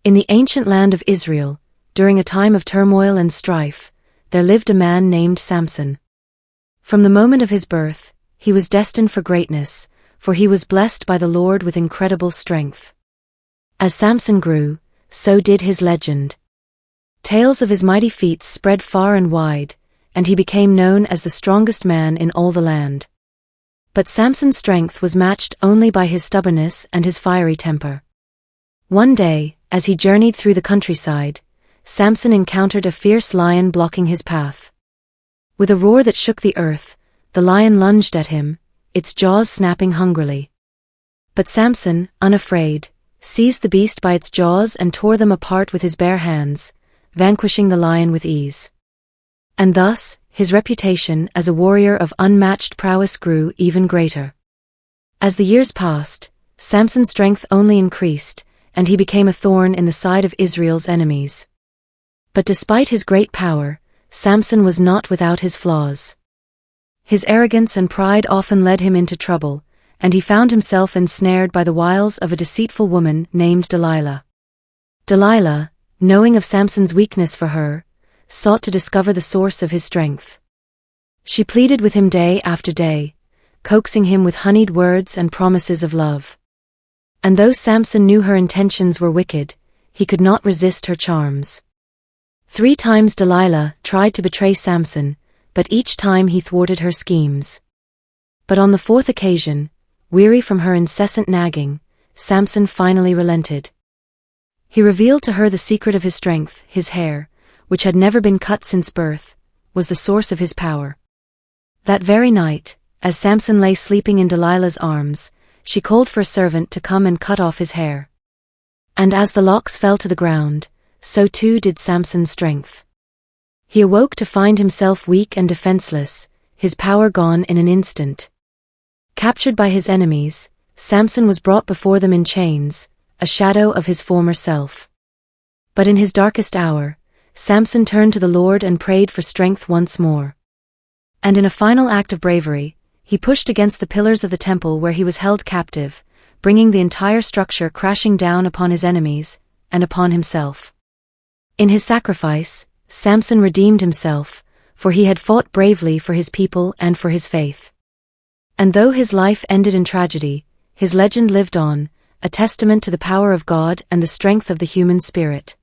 In the ancient land of Israel, during a time of turmoil and strife, there lived a man named Samson. From the moment of his birth, he was destined for greatness, for he was blessed by the Lord with incredible strength. As Samson grew, so did his legend. Tales of his mighty feats spread far and wide, and he became known as the strongest man in all the land. But Samson's strength was matched only by his stubbornness and his fiery temper. One day, as he journeyed through the countryside, Samson encountered a fierce lion blocking his path. With a roar that shook the earth, the lion lunged at him, its jaws snapping hungrily. But Samson, unafraid, seized the beast by its jaws and tore them apart with his bare hands, vanquishing the lion with ease. And thus, his reputation as a warrior of unmatched prowess grew even greater. As the years passed, Samson's strength only increased, and he became a thorn in the side of Israel's enemies. But despite his great power, Samson was not without his flaws. His arrogance and pride often led him into trouble, and he found himself ensnared by the wiles of a deceitful woman named Delilah. Delilah, knowing of Samson's weakness for her, sought to discover the source of his strength. She pleaded with him day after day, coaxing him with honeyed words and promises of love. And though Samson knew her intentions were wicked, he could not resist her charms. 3 times Delilah tried to betray Samson, but each time he thwarted her schemes. But on the 4th occasion, weary from her incessant nagging, Samson finally relented. He revealed to her the secret of his strength. His hair, which had never been cut since birth, was the source of his power. That very night, as Samson lay sleeping in Delilah's arms, she called for a servant to come and cut off his hair. And as the locks fell to the ground, so too did Samson's strength. He awoke to find himself weak and defenseless, his power gone in an instant. Captured by his enemies, Samson was brought before them in chains, a shadow of his former self. But in his darkest hour, Samson turned to the Lord and prayed for strength once more. And in a final act of bravery, he pushed against the pillars of the temple where he was held captive, bringing the entire structure crashing down upon his enemies, and upon himself. In his sacrifice, Samson redeemed himself, for he had fought bravely for his people and for his faith. And though his life ended in tragedy, his legend lived on, a testament to the power of God and the strength of the human spirit.